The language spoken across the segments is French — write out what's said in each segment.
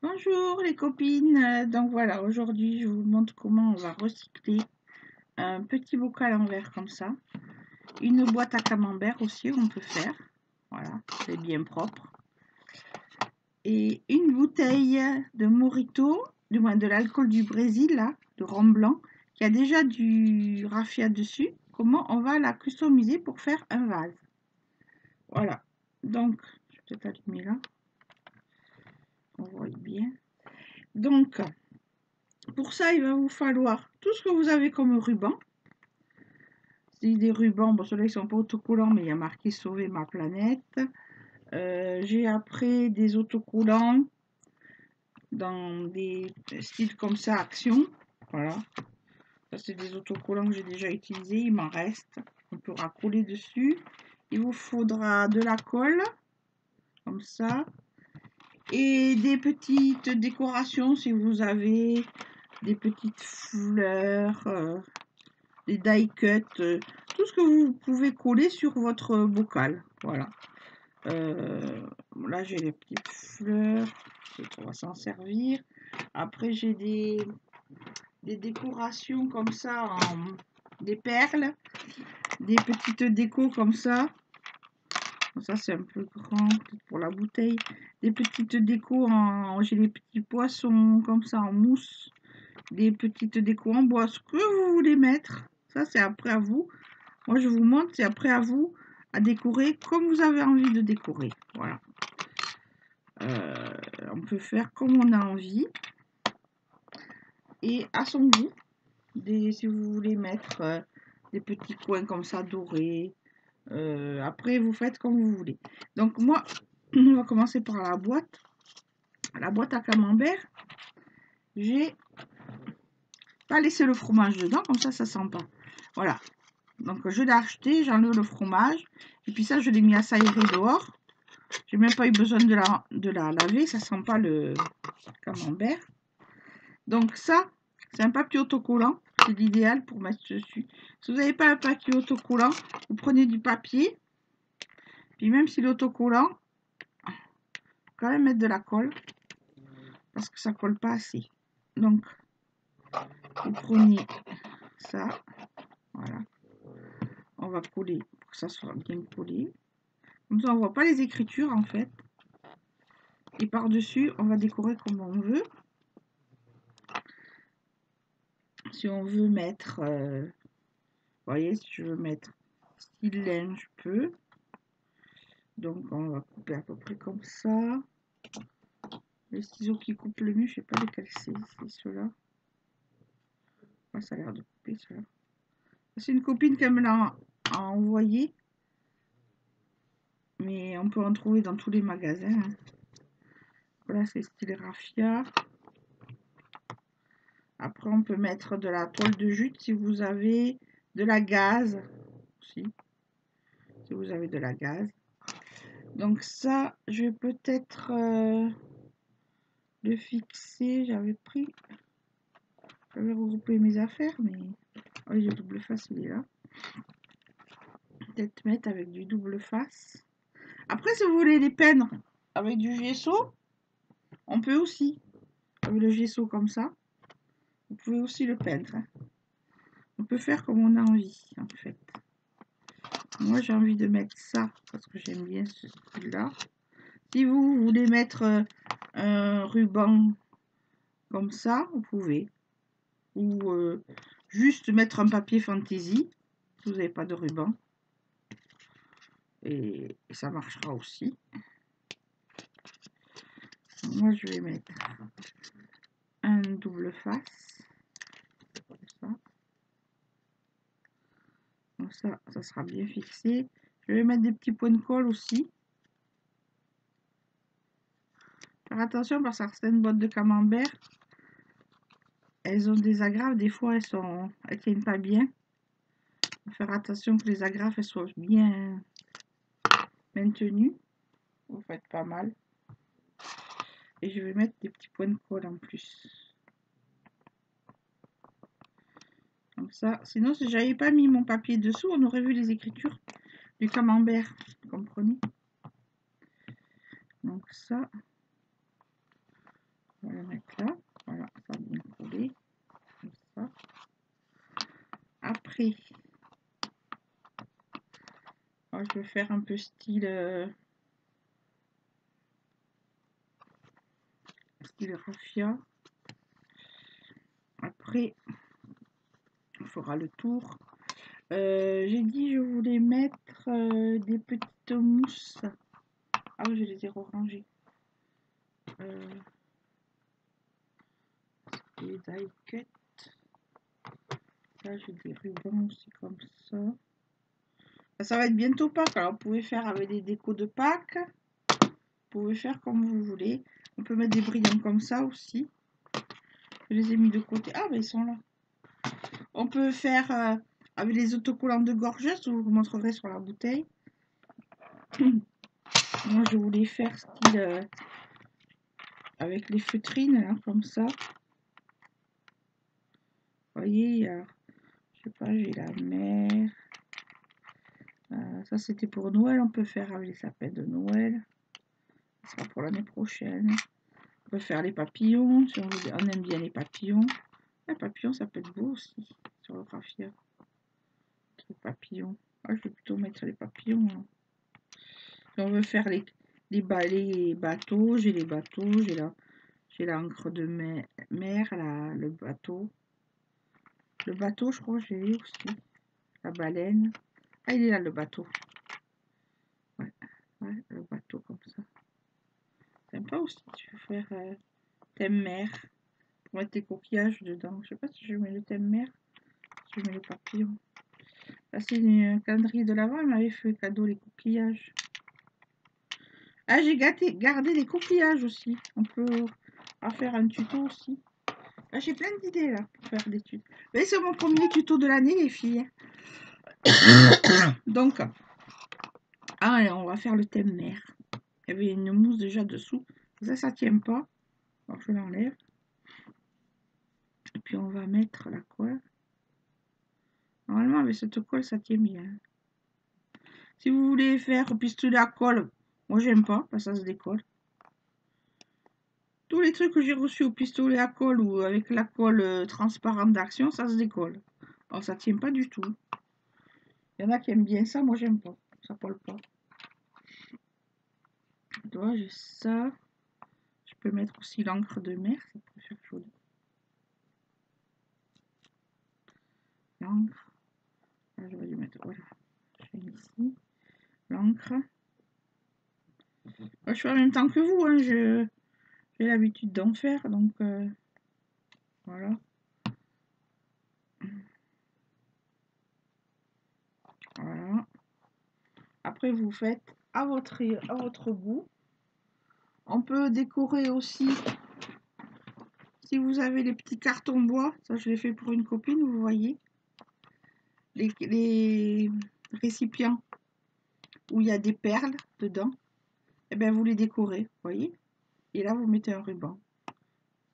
Bonjour les copines, donc voilà, aujourd'hui je vous montre comment on va recycler un petit bocal en verre comme ça, une boîte à camembert aussi on peut faire, voilà, c'est bien propre, et une bouteille de Mojito, du moins de l'alcool du Brésil là, de rhum blanc, qui a déjà du raffia dessus, comment on va la customiser pour faire un vase. Voilà, donc je vais peut-être allumer là, on voit bien. Donc pour ça, il va vous falloir tout ce que vous avez comme ruban. C'est des rubans, bon, ceux-là, ils sont pas autocollants, mais il y a marqué Sauver ma planète. J'ai après des autocollants dans des styles comme ça, Action. Voilà. Ça, c'est des autocollants que j'ai déjà utilisés, il m'en reste. On pourra coller dessus. Il vous faudra de la colle, comme ça. Et des petites décorations si vous avez des petites fleurs. Des die cut, tout ce que vous pouvez coller sur votre bocal. Voilà. Là, j'ai les petites fleurs. On va s'en servir. Après, j'ai des décorations comme ça, des perles. Des petites décos comme ça. Ça, c'est un peu grand pour la bouteille. Des petites décos j'ai des petits poissons comme ça en mousse. Des petites décos en bois. Ce que vous voulez mettre. Ça, c'est après à vous. Moi, je vous montre, c'est après à vous à décorer comme vous avez envie de décorer. Voilà. On peut faire comme on a envie. Et à son goût. Si vous voulez mettre des petits coins comme ça dorés. Après, vous faites comme vous voulez. Donc, moi, on va commencer par la boîte. La boîte à camembert. J'ai pas laissé le fromage dedans, comme ça sent pas. Voilà. Donc, je l'ai acheté, j'enlève le fromage. Et puis ça, je l'ai mis à s'aérer dehors. J'ai même pas eu besoin de la laver, ça sent pas le camembert. Donc ça, c'est un papier autocollant, c'est l'idéal pour mettre dessus. Si vous n'avez pas un papier autocollant, vous prenez du papier. Puis même si l'autocollant, quand même mettre de la colle, parce que ça colle pas assez. Donc, vous prenez ça, voilà. On va coller pour que ça soit bien collé. Comme ça, on voit pas les écritures en fait. Et par-dessus, on va décorer comme on veut. Si on veut mettre, vous voyez, si je veux mettre style laine, je peux. Donc, on va couper à peu près comme ça. Le ciseau qui coupe le mieux, je sais pas lequel c'est ceux-là. Ah, ça a l'air de couper ceux-là. C'est une copine qui me l'a envoyé. Mais on peut en trouver dans tous les magasins. Hein. Voilà, c'est style raffia. Après, on peut mettre de la toile de jute si vous avez de la gaze aussi. Si vous avez de la gaze. Donc ça, je vais peut-être le fixer. J'avais regroupé mes affaires, mais oh, le double face, il est là. Peut-être mettre avec du double face. Après, si vous voulez les peindre avec du gesso, on peut aussi. Avec le gesso comme ça, vous pouvez aussi le peindre. Hein. On peut faire comme on a envie, en fait. Moi, j'ai envie de mettre ça parce que j'aime bien ce style-là. Si vous voulez mettre un ruban comme ça, vous pouvez. Ou juste mettre un papier fantaisie si vous n'avez pas de ruban. Et ça marchera aussi. Moi, je vais mettre un double face. Comme ça. Ça sera bien fixé. Je vais mettre des petits points de colle aussi. Faire attention parce que certaines boîtes de camembert, elles ont des agrafes. Des fois, elles tiennent pas bien. Faire attention que les agrafes elles soient bien maintenues. Vous faites pas mal. Et je vais mettre des petits points de colle en plus. Comme ça. Sinon, si j'avais pas mis mon papier dessous, on aurait vu les écritures du camembert. Vous comprenez? Donc ça. On va le mettre là. Voilà, ça va bien coller. Comme ça. Après, je vais faire un peu style raffia. Après, on fera le tour. J'ai dit je voulais mettre des petites mousses. Ah oui, je les ai rangées. Des die cut. Là, j'ai des rubans aussi comme ça. Ça va être bientôt Pâques, alors vous pouvez faire avec des décos de Pâques. Vous pouvez faire comme vous voulez. On peut mettre des brillants comme ça aussi. Je les ai mis de côté. Ah, ben ils sont là. On peut faire avec les autocollants de gorgeuse, je vous montrerai sur la bouteille. Moi, je voulais faire style avec les feutrines, là, comme ça. Vous voyez, je sais pas, j'ai la mer. Ça, c'était pour Noël. On peut faire avec les sapins de Noël. Ça sera pour l'année prochaine. On peut faire les papillons, si on aime bien les papillons. Les papillons, ça peut être beau aussi, sur le raffia. Les papillons. Ah, je vais plutôt mettre les papillons. Hein. Si on veut faire les bateaux, j'ai les bateaux, j'ai l'encre de mer, là, le bateau. Le bateau, je crois, j'ai aussi. La baleine. Ah, il est là, le bateau. Ouais, le bateau comme ça. Sympa aussi, tu veux faire thème mer. Pour mettre tes coquillages dedans. Je sais pas si je mets le thème mer. Si je mets le papillon. Là, c'est une calendrier de l'Avent. Elle m'avait fait cadeau les coquillages. Ah, j'ai gardé les coquillages aussi. On peut faire un tuto aussi. Ah, j'ai plein d'idées là pour faire des tutos. Mais c'est mon premier tuto de l'année, les filles. Donc, on va faire le thème mer. Il y avait une mousse déjà dessous. Ça tient pas. Alors, je l'enlève. Et puis, on va mettre la colle. Normalement, avec cette colle, ça tient bien. Si vous voulez faire au pistolet à colle, moi, j'aime pas, parce que ça se décolle. Tous les trucs que j'ai reçus au pistolet à colle ou avec la colle transparente d'Action, ça se décolle. Alors, ça tient pas du tout. Il y en a qui aiment bien ça, moi, j'aime pas. Ça colle pas. Donc, j'ai ça. Je peux mettre aussi l'encre de mer, ça peut faire joli. L'encre. Là, je vais lui mettre, voilà. Je mets ici. L'encre. Je fais en même temps que vous, hein. J'ai l'habitude d'en faire, donc voilà. Voilà. Après, vous faites à votre goût. On peut décorer aussi, si vous avez les petits cartons bois, ça je l'ai fait pour une copine, vous voyez, les récipients où il y a des perles dedans, et bien vous les décorez, vous voyez, et là vous mettez un ruban.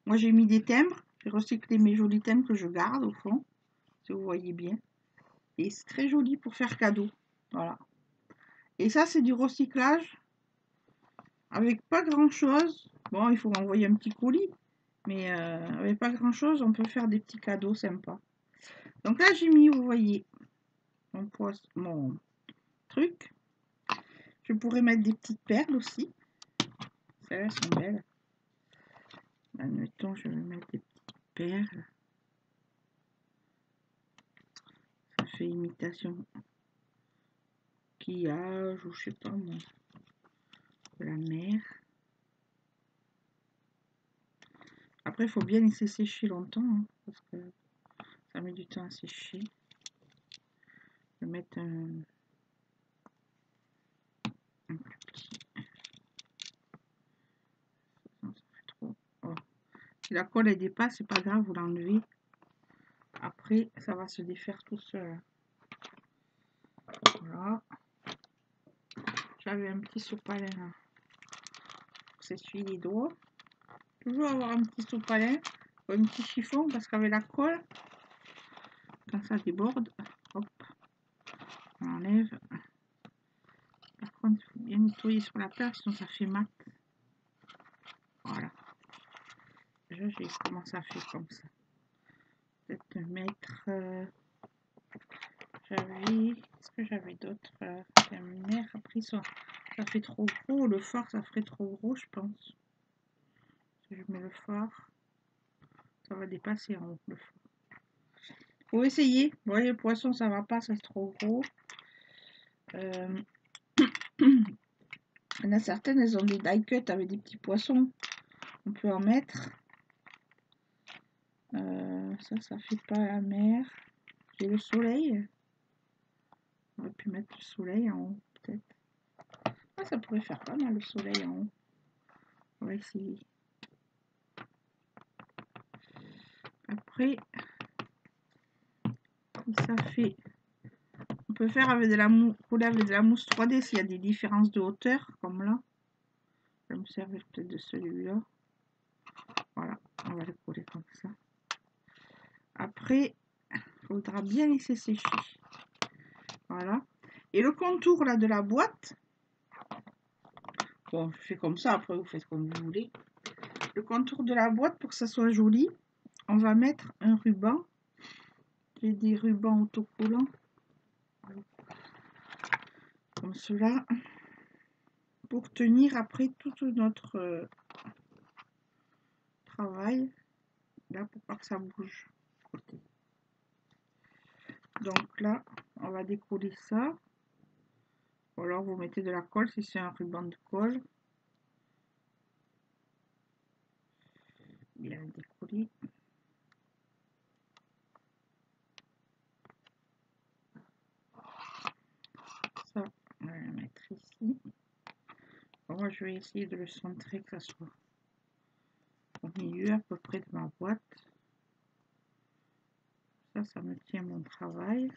Moi j'ai mis des timbres, j'ai recyclé mes jolis timbres que je garde au fond, si vous voyez bien, et c'est très joli pour faire cadeau, voilà. Et ça c'est du recyclage, avec pas grand chose, bon il faut envoyer un petit colis, mais avec pas grand chose, on peut faire des petits cadeaux sympas. Donc là, j'ai mis, vous voyez, mon truc. Je pourrais mettre des petites perles aussi. Celles-là sont belles. Admettons, je vais mettre des petites perles. Ça fait imitation quillage ou je sais pas moi, de la mer. Après, il faut bien laisser sécher longtemps, hein, parce que ça met du temps à sécher. Je vais mettre un plus petit. Non, ça fait trop. Oh. Si la colle elle dépasse, c'est pas grave, vous l'enlevez. Après, ça va se défaire tout seul. Voilà. J'avais un petit sopalin là. Pour s'essuyer les doigts. Toujours avoir un petit sopalin ou un petit chiffon parce qu'avec la colle, quand ça déborde, hop, on enlève. Par contre, il faut bien nettoyer sur la perle, sinon ça fait mat. Voilà. déjà j'ai comment ça fait comme ça. Peut-être mettre est-ce que j'avais d'autres laminaires. Après ça fait trop gros, le fard ça ferait trop gros je pense. Si je mets le fard, ça va dépasser en haut le fard. Faut essayer. Vous voyez, le poisson ça va pas, c'est trop gros. Il y en a certaines, elles ont des die cut avec des petits poissons. On peut en mettre. Ça fait pas la mer. J'ai le soleil. On aurait pu mettre le soleil en haut, peut-être. Ah, ça pourrait faire pas mal le soleil en haut. On va essayer. Après, ça fait... On peut faire avec de la mousse 3D s'il y a des différences de hauteur, comme là. Je vais me servir peut-être de celui-là. Voilà, on va le coller comme ça. Après, il faudra bien laisser sécher. Voilà. Et le contour là de la boîte, bon, je fais comme ça, après vous faites comme vous voulez. Le contour de la boîte, pour que ça soit joli, on va mettre un ruban. J'ai des rubans autocollants. Comme cela. Pour tenir après tout notre travail. Là, pour pas que ça bouge. Donc là, on va décoller ça. Ou alors vous mettez de la colle si c'est un ruban de colle. Bien décollé. Ça, on va le mettre ici. Bon, moi, je vais essayer de le centrer, que ça soit au milieu à peu près de ma boîte. Ça me tient mon travail.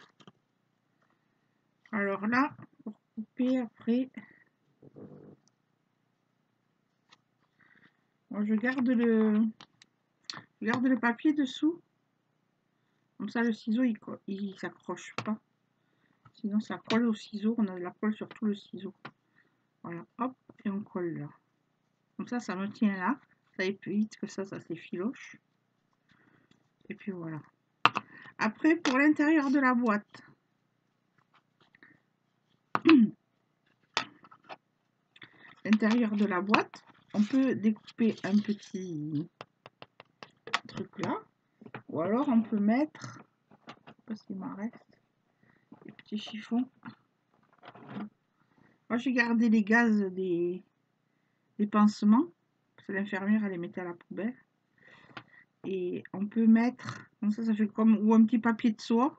Alors là, pour couper après, moi, je garde le papier dessous. Comme ça, le ciseau, il s'accroche pas. Sinon, ça colle au ciseau. On a de la colle sur tout le ciseau. Voilà, hop, et on colle là. Comme ça me tient là. Ça évite que ça s'effiloche. Et puis voilà. Après, pour l'intérieur de la boîte. L'intérieur de la boîte, on peut découper un petit truc là. Ou alors, on peut mettre... Je sais pas s'il m'en reste. Des petits chiffons. Moi, j'ai gardé les gaz des pansements. Parce que l'infirmière, elle les mettait à la poubelle. Et on peut mettre, comme ça fait comme, ou un petit papier de soie.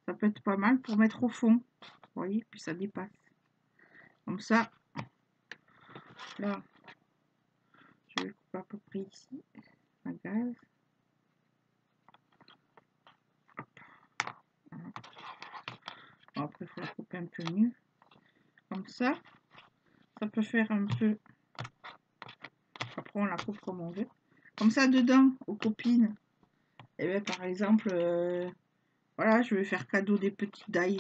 Ça peut être pas mal pour mettre au fond. Vous voyez, puis ça dépasse. Comme ça, là, je vais couper à peu près ici, la gaz. Voilà. Bon, après, il faut la couper un peu mieux. Comme ça peut faire un peu... Après, on la coupe comme on veut. Comme ça, dedans, aux copines, et bien, par exemple, voilà, je vais faire cadeau des petits die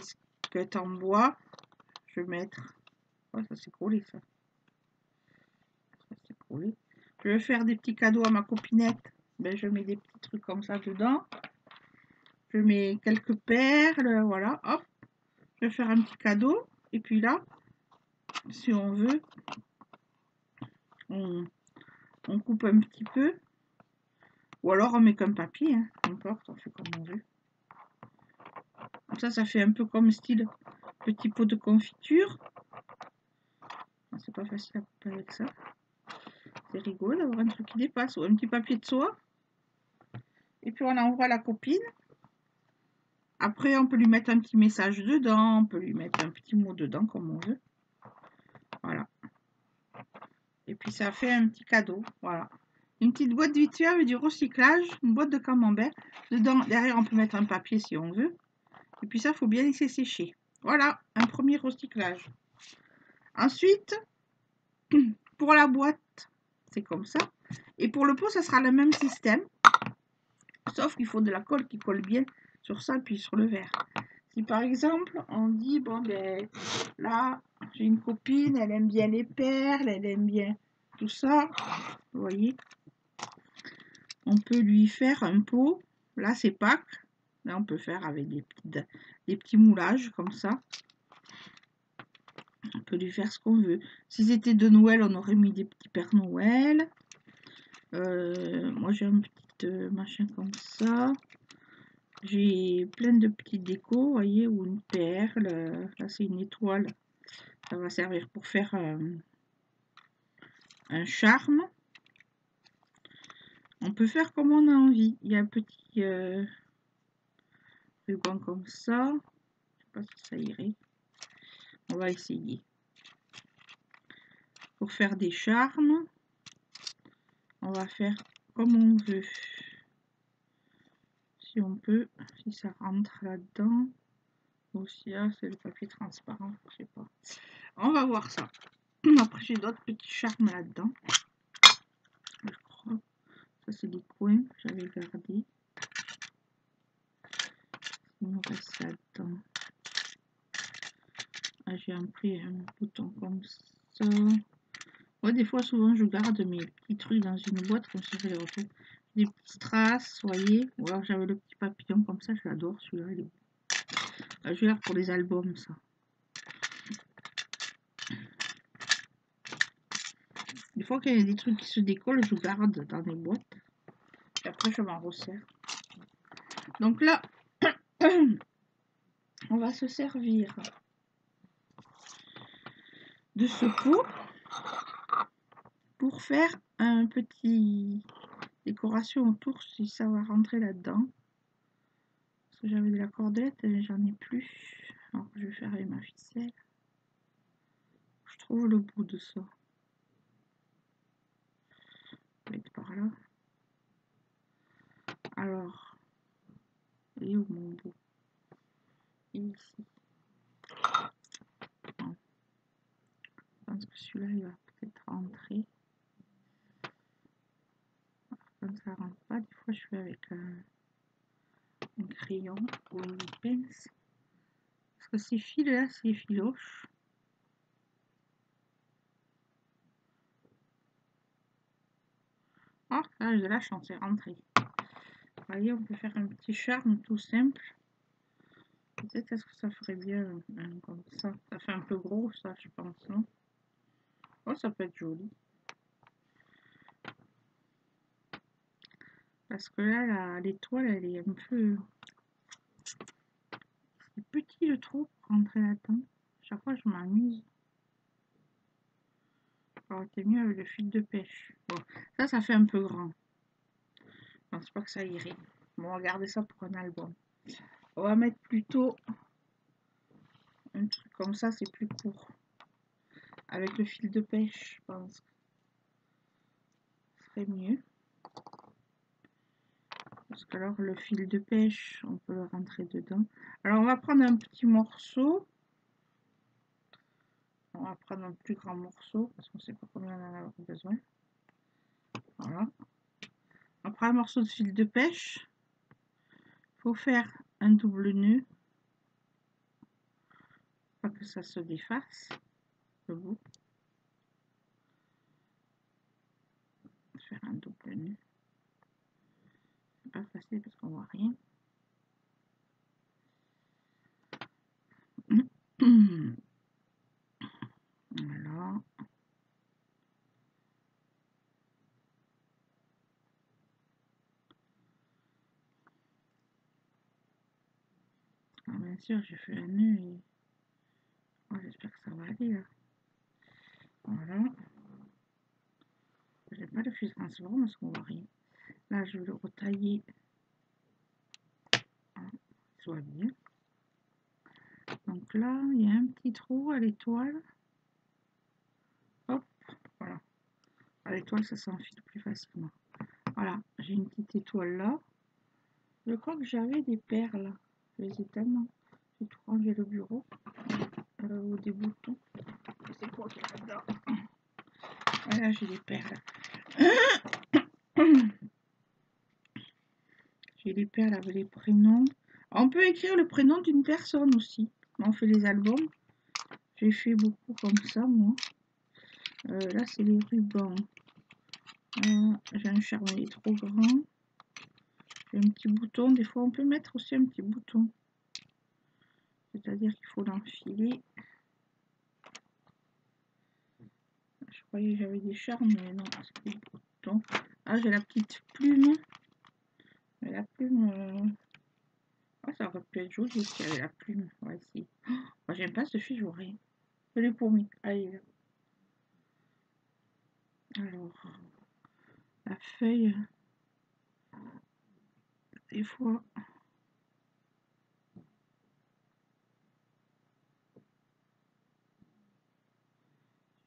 cut en bois. Je vais mettre... Oh, ça s'est collé, ça. Ça s'est collé. Je vais faire des petits cadeaux à ma copinette. Ben, je mets des petits trucs comme ça dedans. Je mets quelques perles, voilà, hop. Je vais faire un petit cadeau. Et puis là, si on veut, on coupe un petit peu. Ou alors on met comme papier, hein, n'importe, on fait comme on veut. Comme ça fait un peu comme style petit pot de confiture. C'est pas facile à couper avec ça. C'est rigolo d'avoir un truc qui dépasse. Ou un petit papier de soie. Et puis on envoie la copine. Après, on peut lui mettre un petit message dedans. On peut lui mettre un petit mot dedans comme on veut. Voilà. Et puis ça fait un petit cadeau. Voilà. Une petite boîte vite fait avec du recyclage. Une boîte de camembert. Dedans, derrière, on peut mettre un papier si on veut. Et puis ça, il faut bien laisser sécher. Voilà, un premier recyclage. Ensuite, pour la boîte, c'est comme ça. Et pour le pot, ça sera le même système. Sauf qu'il faut de la colle qui colle bien sur ça, puis sur le verre. Si par exemple, on dit, bon ben, là, j'ai une copine, elle aime bien les perles, elle aime bien tout ça. Vous voyez. On peut lui faire un pot. Là, c'est Pâques. Là, on peut faire avec des petits moulages comme ça. On peut lui faire ce qu'on veut. Si c'était de Noël, on aurait mis des petits Pères Noël. Moi, j'ai un petit machin comme ça. J'ai plein de petites décos, vous voyez, ou une perle. Là, c'est une étoile. Ça va servir pour faire un charme. On peut faire comme on a envie. Il y a un petit ruban comme ça. Je sais pas si ça irait. On va essayer. Pour faire des charmes, on va faire comme on veut. Si on peut, si ça rentre là-dedans. Aussi, là, c'est le papier transparent. Je sais pas. On va voir ça. Après, j'ai d'autres petits charmes là-dedans. Je crois. Ça, c'est des coins que j'avais gardés. Il me reste ça dedans. Ah, j'ai pris un bouton comme ça. Ouais, des fois, souvent, je garde mes petits trucs dans une boîte, comme ça, je les retrouve. Des petits strass, vous voyez. Ou alors, j'avais le petit papillon comme ça, je l'adore, celui-là. Je garde pour les albums, ça. Des fois, qu'il y a des trucs qui se décollent, je garde dans des boîtes. Et après, je m'en resserre. Donc là, on va se servir de ce pot pour faire un petit décoration autour, si ça va rentrer là-dedans. Parce que j'avais de la cordelette, mais j'en ai plus. Alors je vais faire avec ma ficelle. Je trouve le bout de ça. Ça va être par là. Alors, il est où mon bout? Il est ici. Non. Je pense que celui-là, il va peut-être rentrer. Comme ça rentre pas, des fois je fais avec un crayon ou une pince. Parce que ces fils-là, c'est filoches. Oh, là, j'ai de la chance, c'est rentré. Vous voyez, on peut faire un petit charme tout simple. Peut-être est-ce que ça ferait bien comme ça. Ça fait un peu gros, ça, je pense, non? Oh, ça peut être joli. Parce que là, l'étoile, elle est un peu... C'est petit le trou pour rentrer là-dedans. Chaque fois, je m'amuse. Ça aurait été mieux avec le fil de pêche. Bon, ça fait un peu grand. Je pense pas que ça irait. Bon, on va garder ça pour un album. On va mettre plutôt un truc comme ça, c'est plus court. Avec le fil de pêche, je pense que ce serait mieux. Parce que alors le fil de pêche, on peut le rentrer dedans. Alors on va prendre un petit morceau. On va prendre un plus grand morceau parce qu'on ne sait pas combien on en a besoin. Voilà. On prend un morceau de fil de pêche. Il faut faire un double nœud. Pas que ça se défasse. Le bout. Faire un double nœud. C'est pas facile parce qu'on voit rien. Voilà. Alors, bien sûr, j'ai fait un nœud et oh, j'espère que ça va aller là. Voilà. J'ai pas de fil transparent parce qu'on voit rien. Là, je vais le retailler. Soit bien. Donc là, il y a un petit trou à l'étoile. Hop, voilà. À l'étoile, ça s'enfile plus facilement. Voilà, j'ai une petite étoile là. Je crois que j'avais des perles. Je les ai tellement. J'ai tout rangé le bureau. Ou des boutons. C'est quoi qu'il y a là-dedans? Voilà, j'ai des perles. J'ai les perles avec les prénoms. On peut écrire le prénom d'une personne aussi. On fait les albums. J'ai fait beaucoup comme ça, moi. Là, c'est les rubans. J'ai un charme trop grand. J'ai un petit bouton. Des fois, on peut mettre aussi un petit bouton. C'est-à-dire qu'il faut l'enfiler. Je croyais que j'avais des charmes, mais non, c'est des boutons. Ah, j'ai la petite plume. Mais la plume... Ah, ça aurait pu être joli aussi avec la plume. Ouais, si. Oh, moi, j'aime pas ce fijouré. Je l'ai promis. Allez, là. Alors, la feuille, des fois...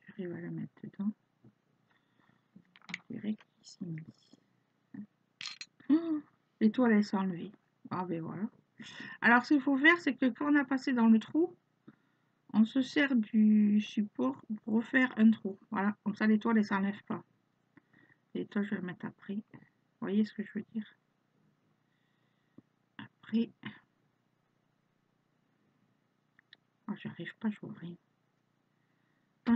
J'arrive à la mettre dedans. Je dirais qu'ici, oh, l'étoile, elle s'est enlevée. Ah, ben voilà. Alors, ce qu'il faut faire, c'est que quand on a passé dans le trou, on se sert du support pour refaire un trou. Voilà, comme ça, l'étoile, elle s'enlève pas. L'étoile, je vais la mettre après. Vous voyez ce que je veux dire? Après... Oh, j'arrive pas, je vois rien.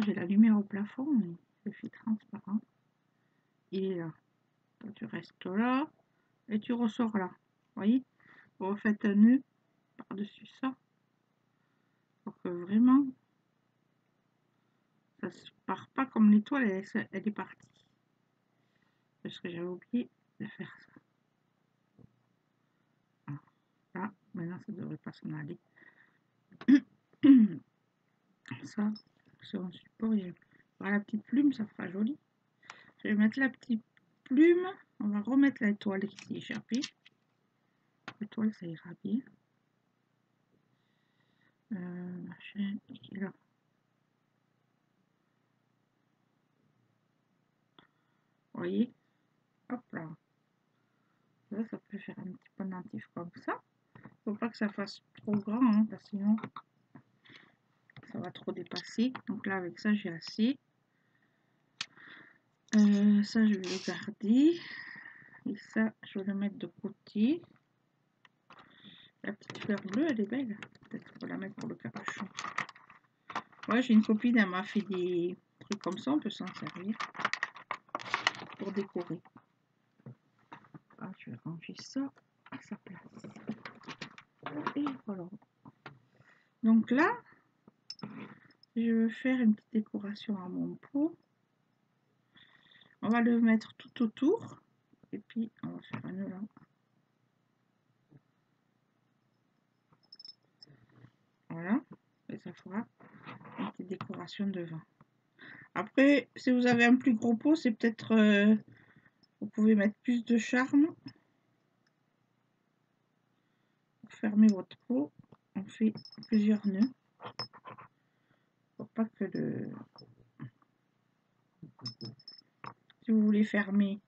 J'ai la lumière au plafond, mais je fais transparent. Il est là. Toi, tu restes là et tu ressors là. Vous voyez? Vous refaites un nœud par-dessus ça pour que vraiment ça se part pas comme l'étoile, elle est partie. Parce que j'avais oublié de faire ça. Ah, là, maintenant ça devrait pas s'en aller. Ça, sur un support, il y a la petite plume, ça fera joli. Je vais mettre la petite plume. On va remettre l'étoile qui s'est échappée. L'étoile, ça ira bien. Machin, il est là. Vous voyez? Hop là. Là, ça peut faire un petit pendentif comme ça. Faut pas que ça fasse trop grand, hein, parce que sinon ça va trop dépasser. Donc là, avec ça, j'ai assez. Ça, je vais le garder. Et ça, je vais le mettre de côté. La petite fleur bleue, elle est belle. Peut-être qu'on va la mettre pour le capuchon. Ouais, j'ai une copine, elle m'a fait des trucs comme ça. On peut s'en servir pour décorer. Ah, je vais ranger ça à sa place. Et voilà. Donc là, je vais faire une petite décoration à mon pot. On va le mettre tout autour. Et puis, on va faire un nœud là. Voilà. Et ça fera une petite décoration devant. Après, si vous avez un plus gros pot, c'est peut-être... vous pouvez mettre plus de charme. Pour fermer votre pot, on fait plusieurs nœuds. Pour pas que le... Si vous voulez fermer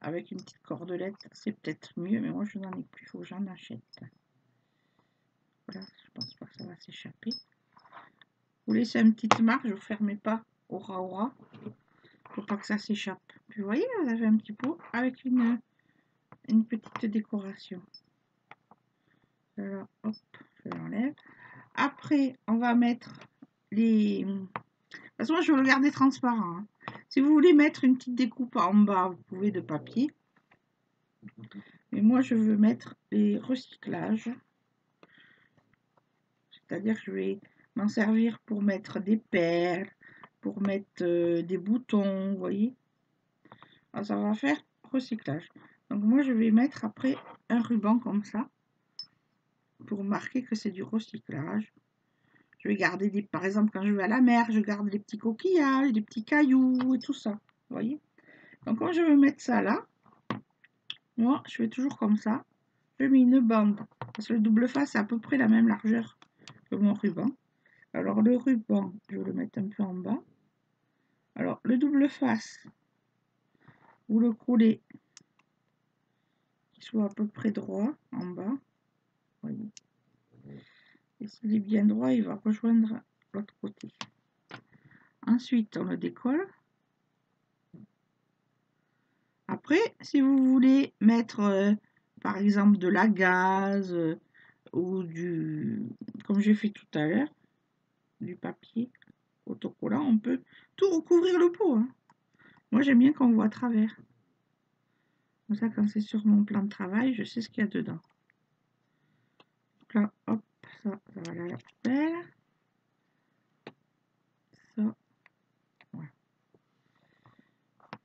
avec une petite cordelette, c'est peut-être mieux. Mais moi, je n'en ai plus. Il faut que j'en achète. Voilà, je pense pas que ça va s'échapper. Vous laissez une petite marge, vous ne fermez pas au ras. Faut pas que ça s'échappe. Puis vous voyez, vous avez un petit pot avec une petite décoration. Voilà, hop, je l'enlève. Après, on va mettre les... De toute façon, je vais le garder transparent. Hein. Si vous voulez mettre une petite découpe en bas, vous pouvez de papier. Mais moi, je veux mettre les recyclages. C'est-à-dire que je vais m'en servir pour mettre des perles, pour mettre des boutons, vous voyez. Alors, ça va faire recyclage. Donc moi, je vais mettre après un ruban comme ça pour marquer que c'est du recyclage. Je vais garder des, par exemple, quand je vais à la mer, je garde les petits coquillages, des petits cailloux et tout ça. Vous voyez? Donc quand je vais mettre ça là, moi, je fais toujours comme ça. Je mets une bande. Parce que le double face, c'est à peu près la même largeur que mon ruban. Alors le ruban, je vais le mettre un peu en bas. Alors le double face, vous le coulez qu'il soit à peu près droit en bas. Voyez. Et s'il est bien droit, il va rejoindre l'autre côté. Ensuite, on le décolle. Après, si vous voulez mettre, par exemple, de la gaze ou du, comme j'ai fait tout à l'heure, du papier autocollant, on peut tout recouvrir le pot. Hein. Moi, j'aime bien qu'on voit à travers. Comme ça, quand c'est sur mon plan de travail, je sais ce qu'il y a dedans. Donc là, hop, ça va aller à la poubelle. Ça, voilà.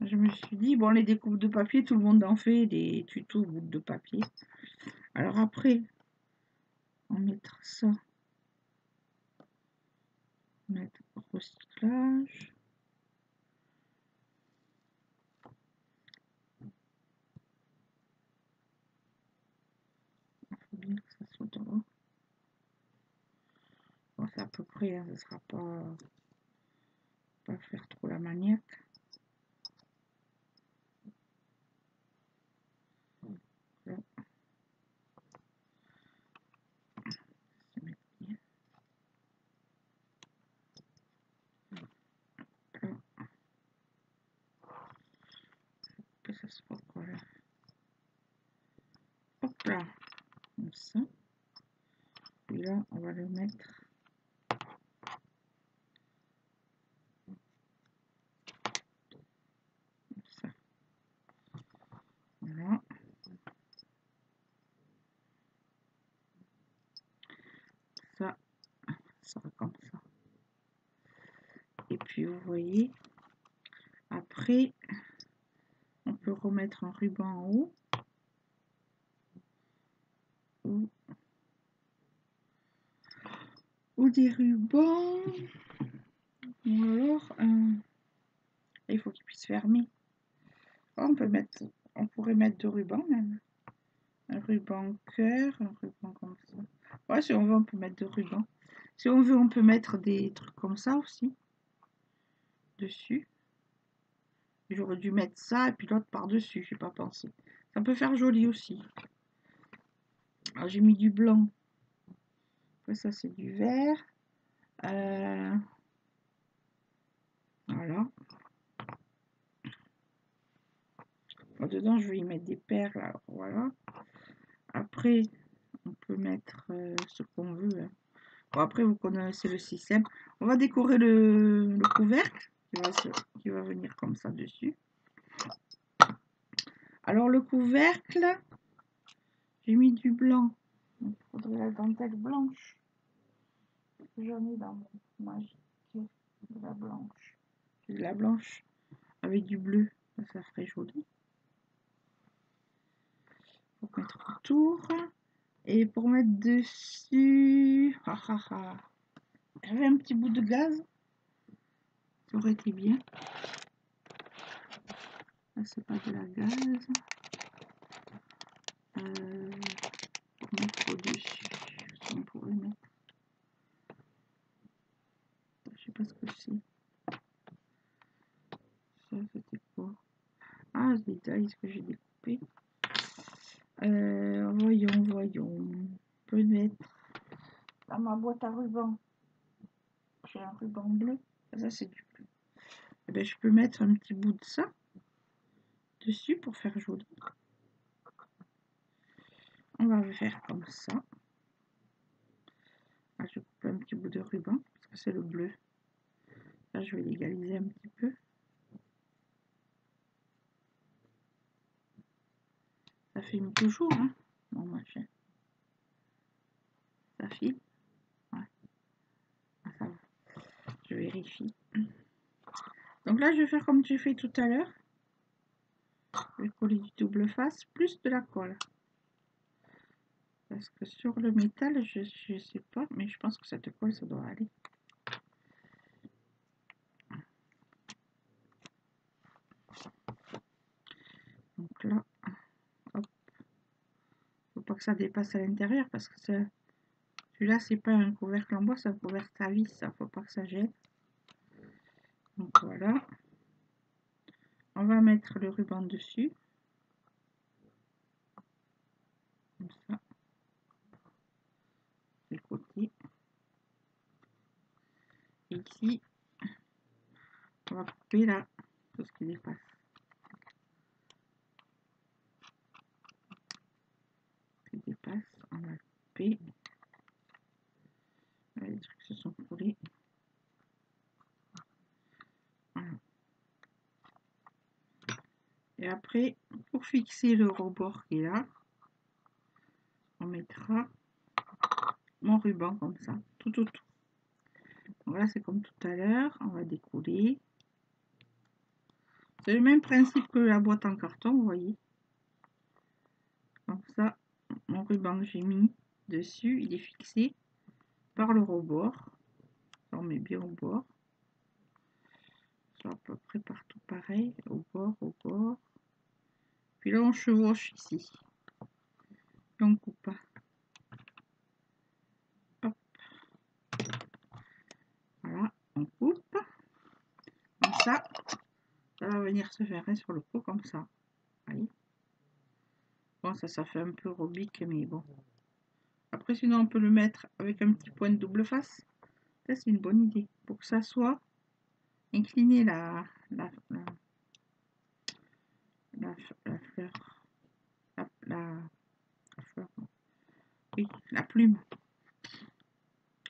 Je me suis dit, bon, les découpes de papier, tout le monde en fait, des tutos bouts de papier. Alors après, on va mettre ça. Mettre recyclage. Il faut bien que ça soit droit. Bon, c'est à peu près, hein, ça ne sera pas faire trop la maniaque. Là. Se mettre bien. Là. Que ça soit quoi là. Hop là. Comme ça. Et là, on va le mettre. Comme ça. Voilà. Ça sera comme ça. Et puis vous voyez, après, on peut remettre un ruban en haut. Ou des rubans. Ou alors, il faut qu'il puisse fermer. On pourrait mettre 2 rubans même. Un ruban cœur, un ruban comme ça. Ouais, si on veut, on peut mettre 2 rubans. Si on veut, on peut mettre des trucs comme ça aussi. Dessus. J'aurais dû mettre ça et puis l'autre par-dessus, j'ai pas pensé. Ça peut faire joli aussi. Alors j'ai mis du blanc. Après ça c'est du vert. Voilà. Dedans je vais y mettre des perles. Alors voilà. Après on peut mettre ce qu'on veut. Hein. Bon, après vous connaissez le système. On va décorer le couvercle qui va venir comme ça dessus. Alors le couvercle, j'ai mis du blanc. Il faudrait la dentelle blanche. J'en ai dans mon magique de la blanche. De la blanche avec du bleu. Ça ferait joli. Pour mettre autour. Et pour mettre dessus. J'avais un petit bout de gaz. Ça aurait été bien. Là, c'est pas de la gaz. Pour mettre au-dessus. On pourrait mettre. Je sais pas ce que c'est. Ça, c'était quoi? Ah, ce détail, ce que j'ai découpé. Voyons. On peut mettre dans ma boîte à ruban. J'ai un ruban bleu. Ça, c'est du bleu. Et bien, je peux mettre un petit bout de ça dessus pour faire joli. On va faire comme ça. Là, je coupe un petit bout de ruban parce que c'est le bleu. Là, je vais l'égaliser un petit peu. Ça filme toujours, hein, mon machin. Ça filme. Ouais. Ah, ça va. Je vérifie. Donc là, je vais faire comme j'ai fait tout à l'heure. Je vais coller du double face plus de la colle. Parce que sur le métal, je sais pas, mais je pense que cette colle, ça doit aller. Donc là, hop. Faut pas que ça dépasse à l'intérieur parce que celui-là, c'est pas un couvercle en bois, c'est un couvercle à vis. Ça, faut pas que ça gêne. Donc voilà. On va mettre le ruban dessus. Comme ça. Du côté. Et ici, on va couper là, tout ce qui dépasse. Ce qui dépasse, on va couper. Les trucs se sont collés. Voilà. Et après, pour fixer le rebord qui est là, on mettra mon ruban comme ça, tout autour. Voilà, c'est comme tout à l'heure, on va découler. C'est le même principe que la boîte en carton, vous voyez. Comme ça, mon ruban que j'ai mis dessus, il est fixé par le rebord. On met bien au bord. À peu près partout pareil, au bord, au bord. Puis là, on chevauche ici. Et on coupe. Hop. Voilà, on coupe. Comme ça va venir se ferrer sur le pot comme ça. Voyez. Bon, ça fait un peu robique, mais bon. Après, sinon, on peut le mettre avec un petit point de double face. Ça, c'est une bonne idée. Pour que ça soit incliné la fleur. La fleur. Oui, la plume.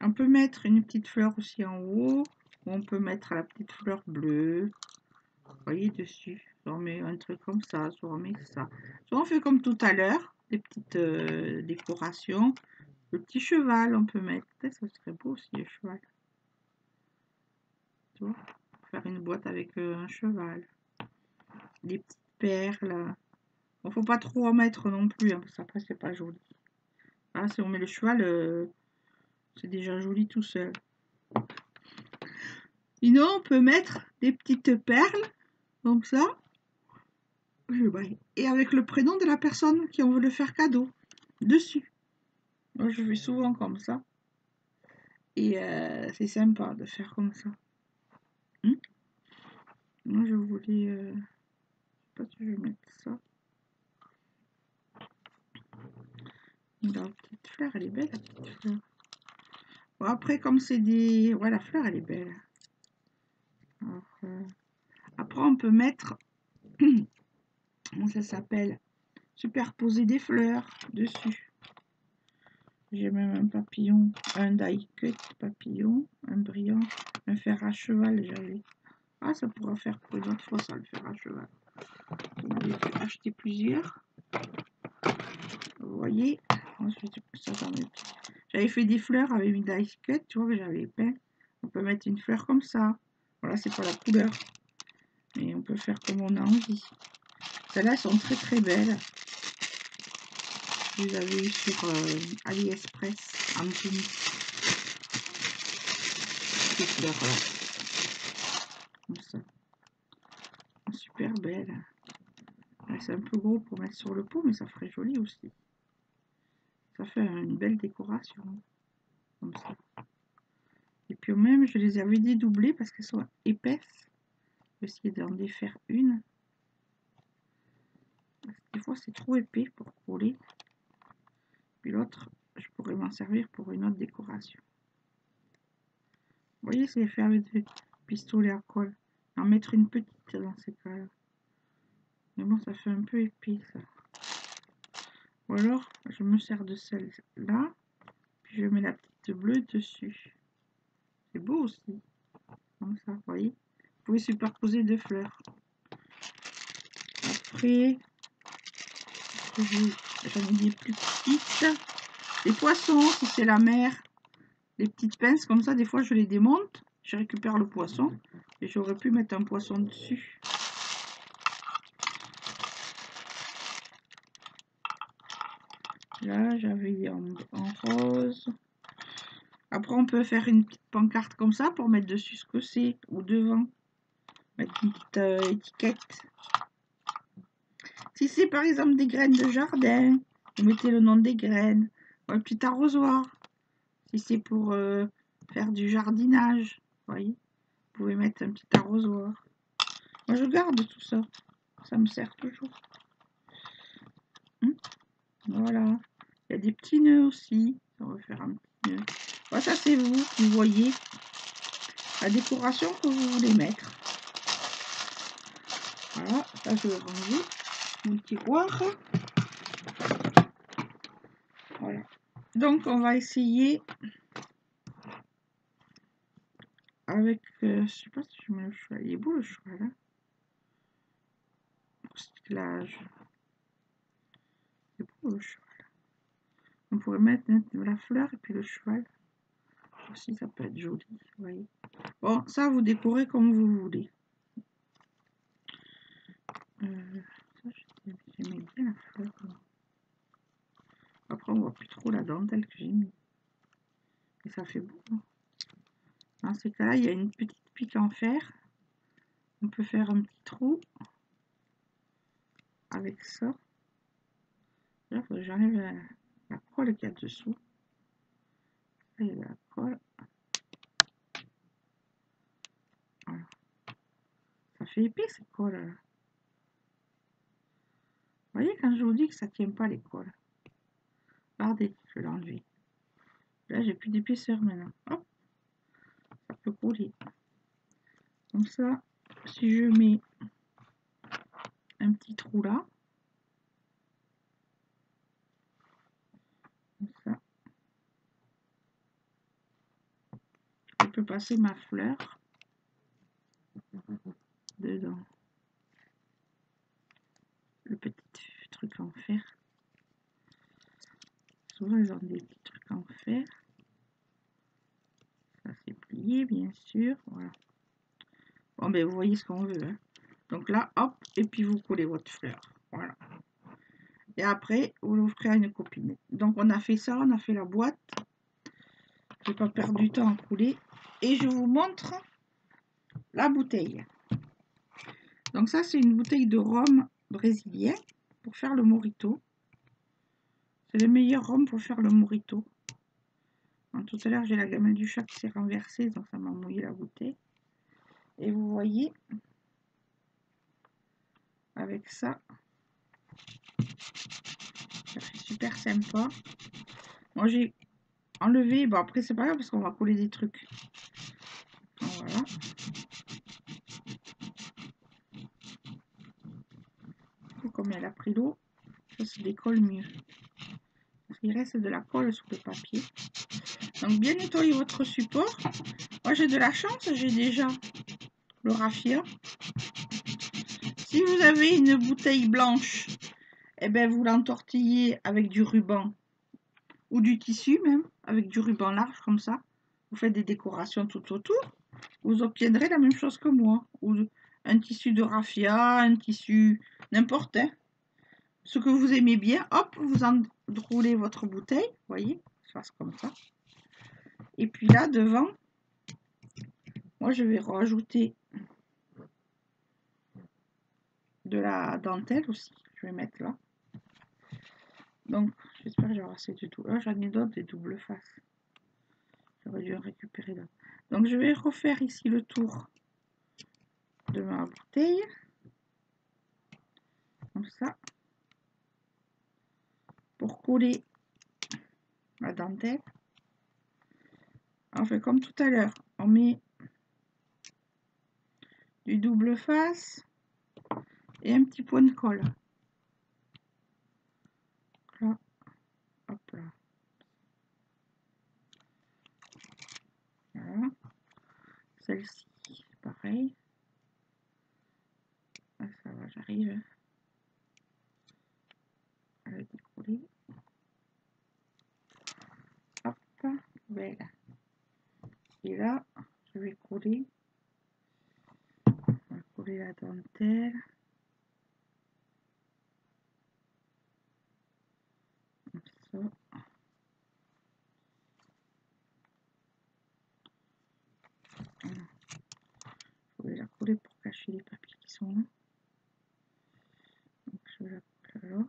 On peut mettre une petite fleur aussi en haut. Ou on peut mettre la petite fleur bleue. Vous voyez dessus. Soit on met un truc comme ça, soit on met ça. Soit on fait comme tout à l'heure, des petites décorations. Le petit cheval, on peut mettre. Ça serait beau aussi, le cheval. Tu vois, faire une boîte avec un cheval. Des petites perles. Bon, faut pas trop en mettre non plus, hein, parce qu'après, c'est pas joli. Ah, si on met le cheval, c'est déjà joli tout seul. Sinon, on peut mettre des petites perles, comme ça. Et avec le prénom de la personne qui on veut le faire cadeau, dessus. Moi, je fais souvent comme ça. Et c'est sympa de faire comme ça. Moi, je voulais... je sais pas si je vais mettre ça. La petite fleur, elle est belle, la petite fleur. Bon, après, comme c'est des... Ouais, la fleur, elle est belle. Alors, après, on peut mettre... Comment ça s'appelle? Superposer des fleurs dessus. J'ai même un papillon, un die cut papillon, un brillant, un fer à cheval, j'avais. Ah, ça pourra faire pour une autre fois, ça, le fer à cheval. J'en avais acheté plusieurs. Vous voyez, j'avais fait des fleurs avec une die cut, tu vois, que j'avais peint. On peut mettre une fleur comme ça. Voilà, c'est pas la couleur. Et on peut faire comme on a envie. Celles-là, elles sont très très belles. Je les avais eu sur AliExpress en Chine. Ces fleurs-là. Comme ça. Super belle. C'est un peu gros pour mettre sur le pot, mais ça ferait joli aussi. Ça fait une belle décoration. Comme ça. Et puis même, je les avais dédoublées parce qu'elles sont épaisses. Je vais essayer d'en défaire une. Des fois, c'est trop épais pour coller. Puis l'autre, je pourrais m'en servir pour une autre décoration. Vous voyez, c'est fait avec des pistolets à colle. En mettre une petite dans ces cas-là. Mais bon, ça fait un peu épais, ça. Ou alors, je me sers de celle-là. Puis je mets la petite bleue dessus. C'est beau aussi. Comme ça, vous voyez. Vous pouvez superposer deux fleurs. Après, j'en ai des plus petites. Des poissons, si c'est la mer. Les petites pinces comme ça, des fois je les démonte. Je récupère le poisson. Et j'aurais pu mettre un poisson dessus. Là, j'avais en rose. Après, on peut faire une petite pancarte comme ça pour mettre dessus ce que c'est. Ou devant. Mettre une petite étiquette. Si c'est par exemple des graines de jardin, vous mettez le nom des graines. Ou un petit arrosoir. Si c'est pour faire du jardinage, vous voyez. Vous pouvez mettre un petit arrosoir. Moi, je garde tout ça. Ça me sert toujours. Voilà. Il y a des petits nœuds aussi. On va faire un petit nœud. Bon, ça, c'est vous qui voyez la décoration que vous voulez mettre. Voilà. Ça, je vais ranger mon tiroir. Voilà. Donc, on va essayer avec... je sais pas si je mets le cheval. Il est beau, le cheval. Hein, recyclage. C'est beau le cheval. On pourrait mettre la fleur et puis le cheval. Aussi, ça peut être joli, vous voyez. Bon, ça, vous décorez comme vous voulez. Ça, j'aimais bien la fleur. Après, on voit plus trop la dentelle que j'ai mis. Et ça fait beau. Hein. Dans ces cas-là, il y a une petite pique en fer. On peut faire un petit trou avec ça. Là, faut que j'enlève la colle qu'il y a dessous. Et la colle. Voilà. Ça fait épais cette colle là. Vous voyez quand je vous dis que ça tient pas les colles. Regardez, je vais l'enlever. Là, j'ai plus d'épaisseur maintenant. Hop, ça peut couler. Comme ça, si je mets un petit trou là, comme ça, je peux passer ma fleur dedans. Le petit truc en fer. Souvent, ils ont des petits trucs en fer. Ça, c'est plié, bien sûr. Voilà. Bon, ben, vous voyez ce qu'on veut. Hein. Donc là, hop, et puis vous collez votre fleur. Voilà. Et après, vous l'offrez à une copine. Donc, on a fait ça, on a fait la boîte. Je vais pas perdre du temps à couler. Et je vous montre la bouteille. Donc ça, c'est une bouteille de rhum brésilien pour faire le mojito. C'est le meilleur rhum pour faire le mojito. Donc, tout à l'heure, j'ai la gamelle du chat qui s'est renversée, donc ça m'a mouillé la bouteille. Et vous voyez, avec ça, ça fait super sympa. Moi, j'ai enlevé, bon après, c'est pas grave parce qu'on va coller des trucs. Donc, voilà. Comme elle a pris l'eau, ça se décolle mieux. Parce qu'il reste de la colle sur le papier. Donc, bien nettoyer votre support. Moi, j'ai de la chance, j'ai déjà le raffia. Si vous avez une bouteille blanche, eh ben, vous l'entortillez avec du ruban ou du tissu même, avec du ruban large comme ça. Vous faites des décorations tout autour. Vous obtiendrez la même chose que moi. Ou un tissu de raffia, un tissu n'importe. Hein. Ce que vous aimez bien, hop, vous enroulez votre bouteille. Vous voyez, ça se passe comme ça. Et puis là, devant, moi, je vais rajouter de la dentelle aussi. Je vais mettre là. Donc, j'espère que j'aurai assez de tout. Là, j'en ai d'autres, des doubles faces. J'aurais dû en récupérer d'autres. Donc, je vais refaire ici le tour de ma bouteille. Comme ça. Pour coller la dentelle. On fait comme tout à l'heure. On met du double face et un petit point de colle. Là. Hop là. Voilà. Celle-ci, pareil. Ah, ça va, j'arrive à la décoller. Hop, voilà. Et là, je vais coller. On va coller la dentelle. Comme ça. Voilà. Je vais la coller pour cacher les papiers qui sont là. Donc, je vais la coller là.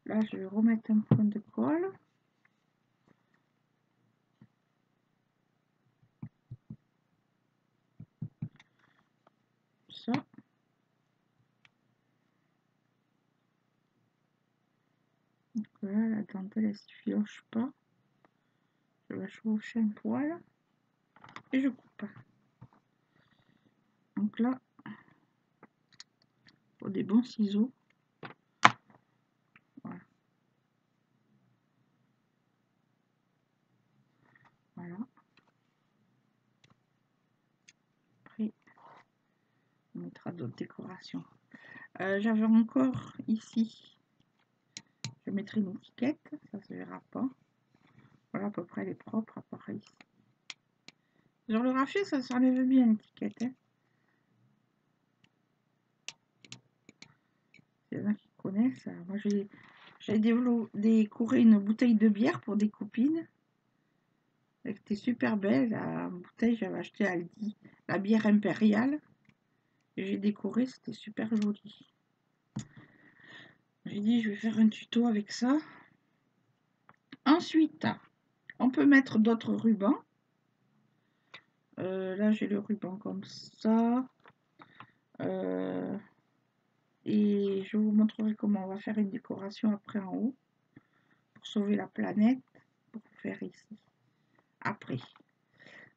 Là, je vais remettre un point de colle. Ça. Donc là, la dentelle, elle ne filoche pas. Je vais chevaucher un poil. Et je coupe. Donc là, pour des bons ciseaux. Voilà. Voilà. Après, On mettra d'autres décorations. J'avais encore ici, je mettrai une étiquette, ça se verra pas. Voilà, à peu près, elle est propre, à part ici. Sur le raffia, ça s'enlève bien l'étiquette. Hein. Il y en a qui connaissent. Moi, j'ai décoré une bouteille de bière pour des copines. Elle était super belle. La bouteille, j'avais acheté à Aldi. La bière impériale. Et j'ai décoré, c'était super joli. J'ai dit, je vais faire un tuto avec ça. Ensuite, on peut mettre d'autres rubans. Là, j'ai le ruban comme ça. Et je vous montrerai comment on va faire une décoration après en haut. Pour sauver la planète. Pour faire ici. Après.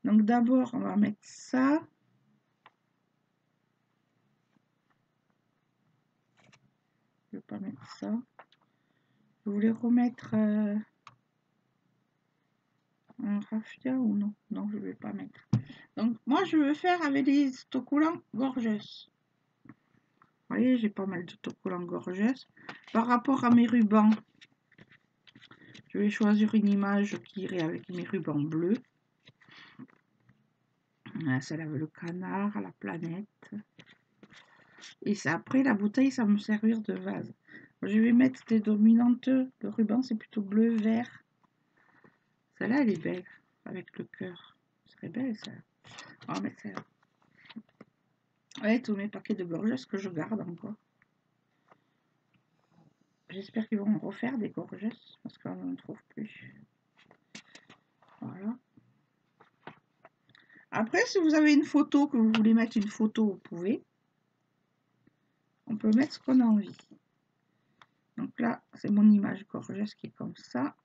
Donc d'abord, on va mettre ça. Je ne vais pas mettre ça. Je voulais remettre un raffia ou non? Non, je ne vais pas mettre. Donc moi, je veux faire avec des autocollants gorgeous. Vous voyez, j'ai pas mal d'autocollants gorgeous. Par rapport à mes rubans, je vais choisir une image qui irait avec mes rubans bleus. Celle avec le canard, la planète. Et ça, après, la bouteille, ça va me servir de vase. Je vais mettre des dominantes. Le ruban, c'est plutôt bleu-vert. Celle-là, elle est belle, avec le cœur. Ce serait belle, ça. On va mettre celle-là. Ouais, tous mes paquets de gorgeous que je garde encore. J'espère qu'ils vont refaire des gorgeous, parce qu'on n'en trouve plus. Voilà. Après, si vous avez une photo, que vous voulez mettre une photo, vous pouvez. On peut mettre ce qu'on a envie. Donc là, c'est mon image gorgeous qui est comme ça.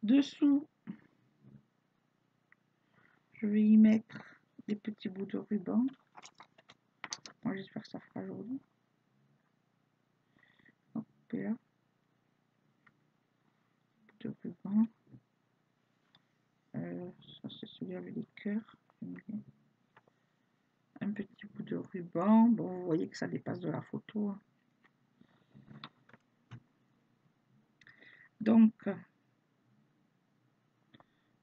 Dessous, je vais y mettre des petits bouts de ruban. Moi, j'espère que ça fera joli. Hop, et là. De ruban. Ça, c'est celui avec les cœurs. Un petit bout de ruban. Bon, vous voyez que ça dépasse de la photo. Donc,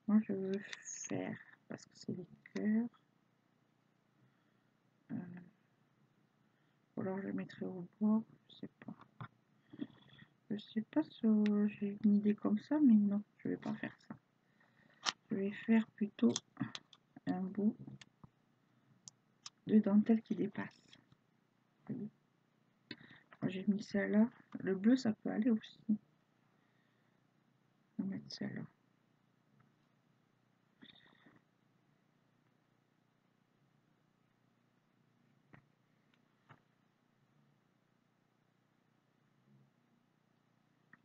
moi, je veux faire, parce que c'est les cœurs. Ou alors, je mettrai au bord. Je sais pas. Je sais pas si j'ai une idée comme ça, mais non, je vais pas faire ça. Je vais faire plutôt un bout de dentelle qui dépasse. J'ai mis celle-là. Le bleu, ça peut aller aussi. On va mettre celle-là.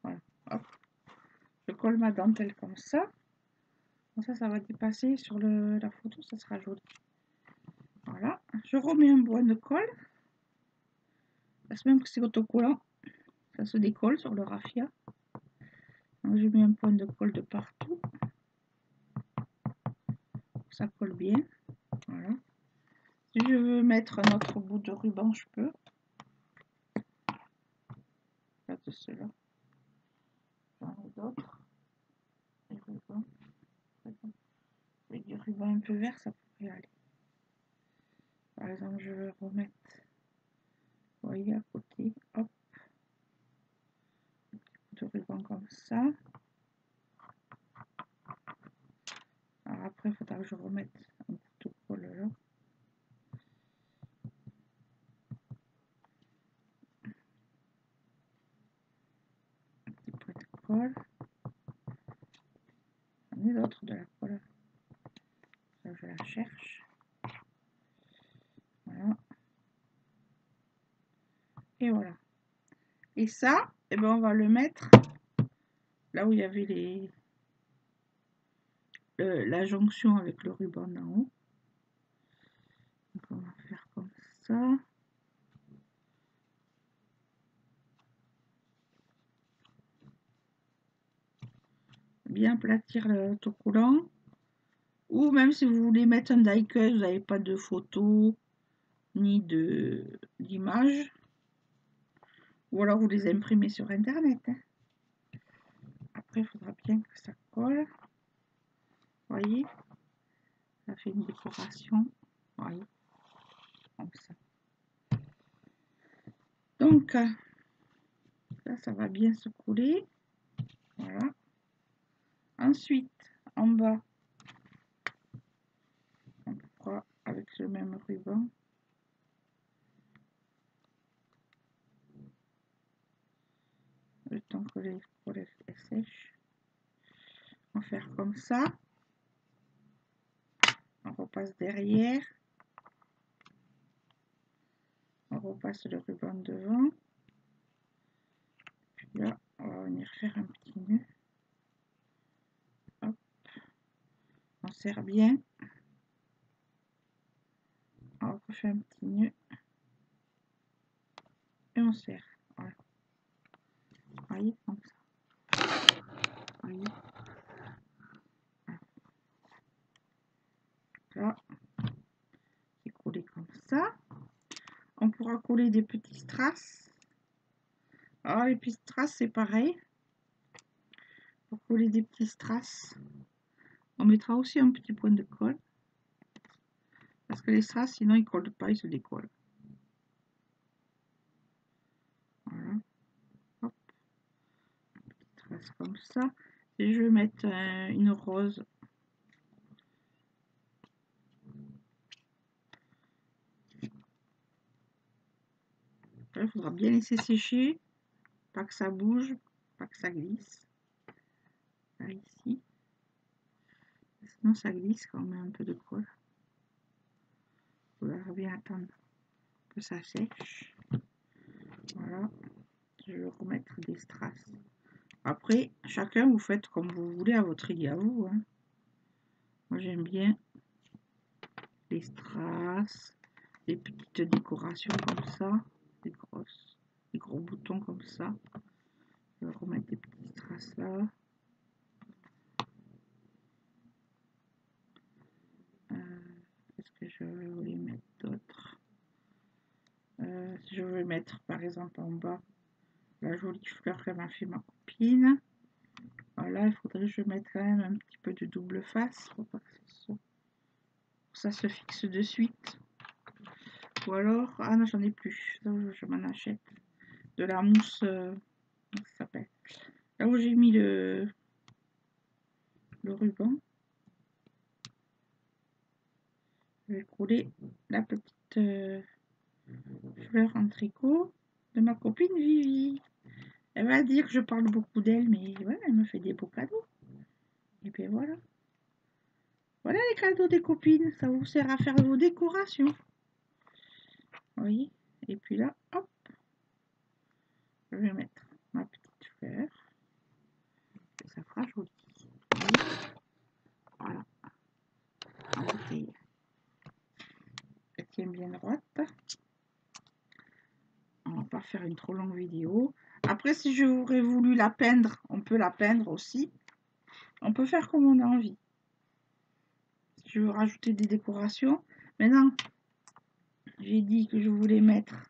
Voilà. Hop. Je colle ma dentelle comme ça. Comme ça va dépasser sur la photo. Ça sera joli. Voilà. Je remets un point de colle. Parce même que c'est autocollant. Ça se décolle sur le raffia. Donc, je mets un point de colle de partout. Ça colle bien. Voilà. Si je veux mettre un autre bout de ruban, je peux. Pas de cela. J'en ai d'autres. Des rubans. Avec du ruban un peu vert, ça pourrait aller. Par exemple, je vais remettre. Vous voyez à côté. Hop. Un petit bout de ruban comme ça. Alors après, il faudra que je remette un bout de colle là. Un petit peu de colle. J'en ai d'autres de la colle. Là, je la cherche. Voilà. Et voilà. Et ça, eh ben, on va le mettre là où il y avait la jonction avec le ruban d'en haut. Donc on va faire comme ça. Bien aplatir l'autocollant. Ou même si vous voulez mettre un die-cut, vous n'avez pas de photo, ni d'images. Ou alors vous les imprimez sur internet. Hein. Après, il faudra bien que ça colle. Vous voyez, ça fait une décoration. Vous voyez, comme ça. Donc, là, ça va bien se coller. Voilà. Ensuite, en bas, on fera avec le même ruban. Le temps que les couleurs sèchent. On va faire comme ça. On repasse derrière. On repasse le ruban devant. Puis là, on va venir faire un petit nœud. Hop. On serre bien. On refait un petit nœud. Et on serre. Voilà. Vous voyez, comme ça. Vous voyez. Là, c'est collé comme ça. On pourra coller des petits strass. Alors, les petits strass, c'est pareil. Pour coller des petits strass, on mettra aussi un petit point de colle. Parce que les strass, sinon, ils ne collent pas, ils se décollent. Voilà. Hop. Un petit strass comme ça. Et je vais mettre une rose. Là, il faudra bien laisser sécher. Pas que ça bouge, pas que ça glisse. Là, ici. Sinon, ça glisse quand on met un peu de colle. Il faudra bien attendre que ça sèche. Voilà. Je vais remettre des strass. Après, chacun vous faites comme vous voulez à votre idée à vous. Hein. Moi, j'aime bien les strass, les petites décorations comme ça, des gros boutons comme ça. Je vais remettre des petits strass là. Qu'est-ce que je vais mettre d'autre? Je vais mettre par exemple en bas la jolie fleur que m'a fait ma copine. Voilà, il faudrait que je mette quand même un petit peu de double face pour pas que ça se fixe de suite. Ou alors, ah non, j'en ai plus, je m'en achète de la mousse, comment ça s'appelle? Là où j'ai mis le ruban, je vais coller la petite fleur en tricot de ma copine Vivi. Elle va dire que je parle beaucoup d'elle, mais ouais, elle me fait des beaux cadeaux. Et puis voilà. Voilà les cadeaux des copines, ça vous sert à faire vos décorations. Vous voyez? Et puis là, hop, je vais mettre ma petite fleur. Et ça fera joli. Voilà. En bouteille. Elle tient bien droite. On va pas faire une trop longue vidéo. Après, si j'aurais voulu la peindre, on peut la peindre aussi. On peut faire comme on a envie. Si je veux rajouter des décorations. Maintenant, j'ai dit que je voulais mettre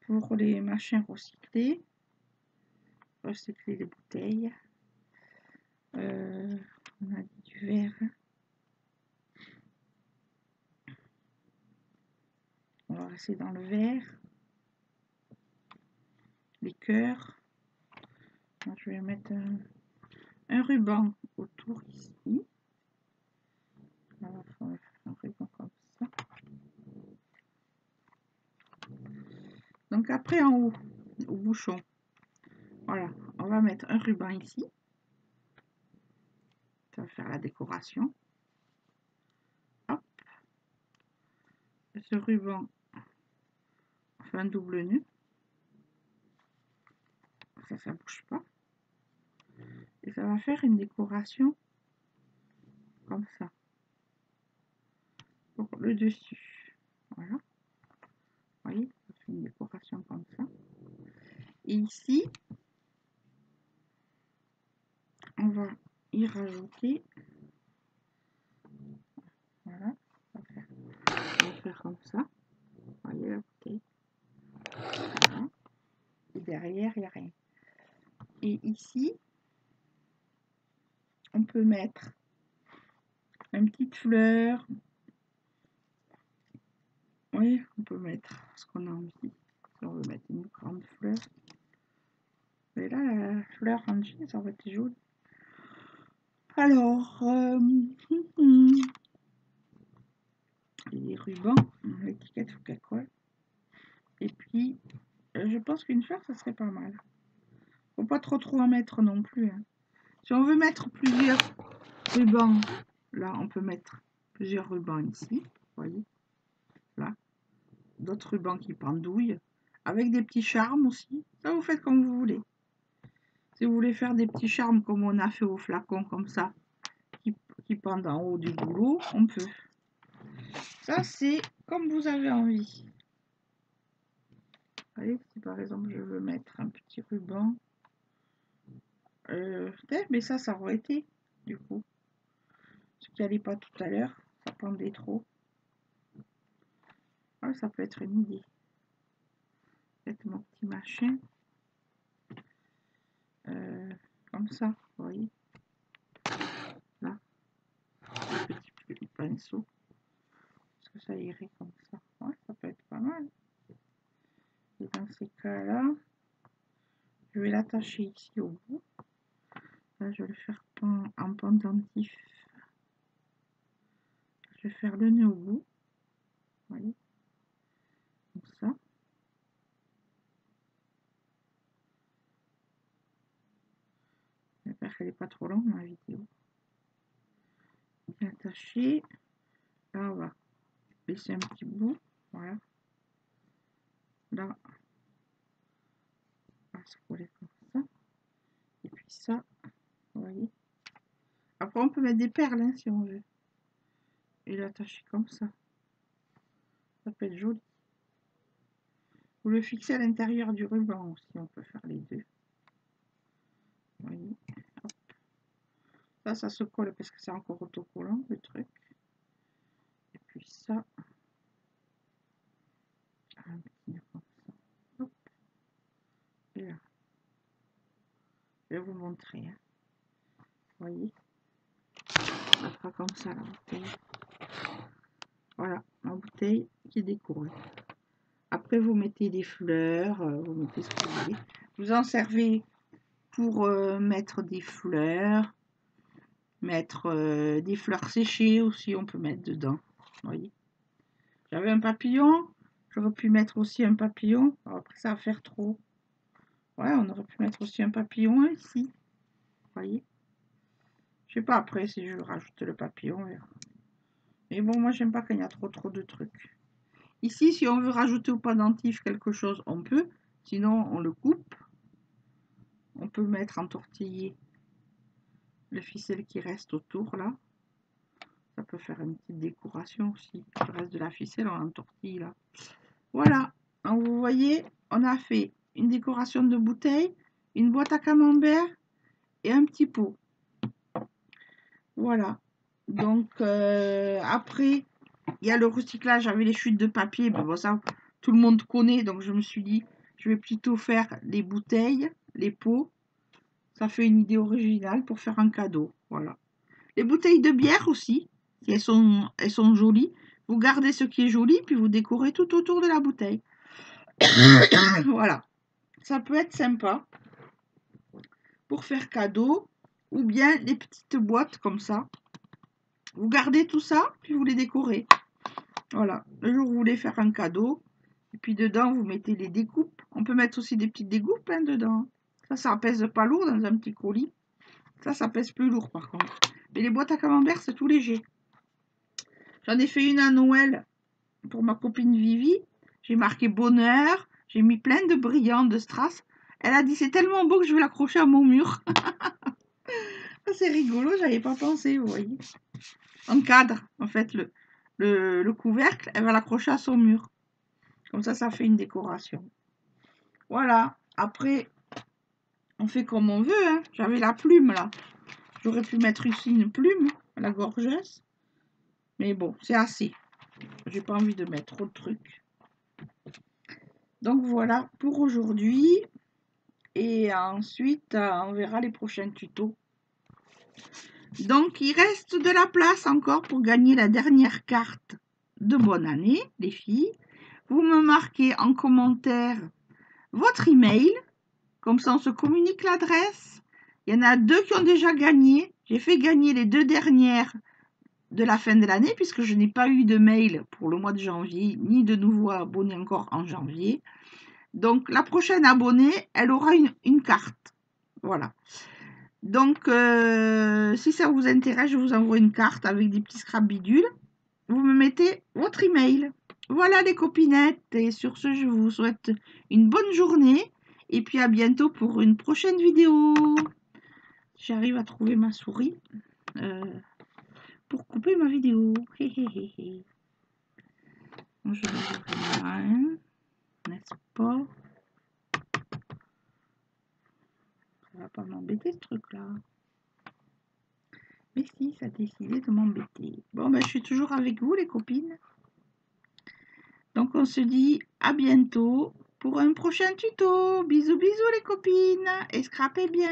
pour les machins recycler les bouteilles. On a dit du verre. On va rester dans le verre. Les cœurs. Alors, je vais mettre un ruban autour ici. On va faire un ruban comme ça. Donc après en haut, au bouchon, voilà, on va mettre un ruban ici. Ça va faire la décoration. Hop. Ce ruban, on fait un double nœud. Ça bouge pas. Et ça va faire une décoration comme ça. Pour le dessus. Voilà. Vous voyez, ça fait une décoration comme ça. Et ici, on va y rajouter. Voilà. On va faire comme ça. derrière, il n'y a rien. Et ici, on peut mettre une petite fleur. Oui, on peut mettre ce qu'on a envie. Si on veut mettre une grande fleur. Mais là, la fleur rangée, ça va être joli. Alors, les rubans, l'étiquette faut qu'elle colle. Et puis, je pense qu'une fleur, ça serait pas mal. Faut pas trop en mettre non plus. Hein. Si on veut mettre plusieurs rubans, là, on peut mettre plusieurs rubans ici. Vous voyez, là. D'autres rubans qui pendouillent. Avec des petits charmes aussi. Ça, vous faites comme vous voulez. Si vous voulez faire des petits charmes comme on a fait au flacon, comme ça, qui pendent en haut du boulot, on peut. Ça, c'est comme vous avez envie. Vous voyez, si par exemple, je veux mettre un petit ruban. Mais ça aurait été, du coup. Ce qui n'allait pas tout à l'heure, ça pendait trop. Ah, ça peut être une idée. Peut-être mon petit machin. Comme ça, vous voyez. Là. Un petit pinceau. Est-ce que ça irait comme ça? Ouais, ça peut être pas mal. Et dans ces cas-là, je vais l'attacher ici au bout. Là, je vais le faire en pendentif. Je vais faire le nœud au bout. Vous voyez, comme ça. J'espère qu'elle n'est pas trop longue, ma vidéo. Bien attachée. Là, on va laisser un petit bout. Voilà. Là, on va se coller comme ça. Et puis ça, vous voyez. Après, on peut mettre des perles, hein, si on veut. Et l'attacher comme ça. Ça peut être joli. Ou le fixer à l'intérieur du ruban aussi. On peut faire les deux. Vous voyez. Hop. Ça se colle parce que c'est encore autocollant, le truc. Et puis ça. Un petit nœud comme ça. Hop. Et là. Je vais vous montrer. Hein. Vous voyez. Ça fera comme ça la bouteille. Voilà, ma bouteille qui est décorée. Après, vous mettez des fleurs, vous mettez ce que vous voulez. Vous en servez pour mettre des fleurs, mettre des fleurs séchées aussi, on peut mettre dedans. Vous voyez. J'avais un papillon, j'aurais pu mettre aussi un papillon. Alors après, ça va faire trop. Ouais, on aurait pu mettre aussi un papillon ici. Vous voyez. Je sais pas après si je rajoute le papillon. Mais bon, moi, j'aime pas quand il y a trop de trucs. Ici, si on veut rajouter au pendentif quelque chose, on peut. Sinon, on le coupe. On peut mettre entortillé le ficelle qui reste autour, là. Ça peut faire une petite décoration aussi. Le reste de la ficelle, on entortille, là. Voilà. Donc, vous voyez, on a fait une décoration de bouteille, une boîte à camembert et un petit pot. Voilà. Donc, après, il y a le recyclage avec les chutes de papier. Ben bon, ça, tout le monde connaît. Donc, je me suis dit, je vais plutôt faire les bouteilles, les pots. Ça fait une idée originale pour faire un cadeau. Voilà. Les bouteilles de bière aussi, si elles sont jolies. Vous gardez ce qui est joli, puis vous décorez tout autour de la bouteille. Voilà. Ça peut être sympa pour faire cadeau. Ou bien les petites boîtes comme ça. Vous gardez tout ça, puis vous les décorez. Voilà. Le jour où vous voulez faire un cadeau. Et puis dedans, vous mettez les découpes. On peut mettre aussi des petites découpes hein, dedans. Ça pèse pas lourd dans un petit colis. Ça pèse plus lourd par contre. Mais les boîtes à camembert, c'est tout léger. J'en ai fait une à Noël pour ma copine Vivi. J'ai marqué bonheur. J'ai mis plein de brillants de strass. Elle a dit c'est tellement beau que je vais l'accrocher à mon mur. C'est rigolo, j'avais pas pensé, vous voyez. En cadre, en fait, le couvercle, elle va l'accrocher à son mur. Comme ça fait une décoration. Voilà. Après, on fait comme on veut. Hein. J'avais la plume là. J'aurais pu mettre ici une plume, la gorgeuse. Mais bon, c'est assez. J'ai pas envie de mettre trop de trucs. Donc voilà pour aujourd'hui. Et ensuite, on verra les prochains tutos. Donc, il reste de la place encore pour gagner la dernière carte de bonne année, les filles. Vous me marquez en commentaire votre email. Comme ça, on se communique l'adresse. Il y en a 2 qui ont déjà gagné. J'ai fait gagner les 2 dernières de la fin de l'année puisque je n'ai pas eu de mail pour le mois de janvier, ni de nouveaux abonnés encore en janvier. Donc, la prochaine abonnée, elle aura une carte. Voilà. Donc, si ça vous intéresse, je vous envoie une carte avec des petits scrap bidules. Vous me mettez votre email. Voilà les copinettes. Et sur ce, je vous souhaite une bonne journée. Et puis à bientôt pour une prochaine vidéo. J'arrive à trouver ma souris pour couper ma vidéo. Je vais rien, n'est-ce pas? Ça va pas m'embêter ce truc-là. Mais si, ça a décidé de m'embêter. Bon, ben, je suis toujours avec vous, les copines. Donc, on se dit à bientôt pour un prochain tuto. Bisous, bisous, les copines. Et scrapez bien.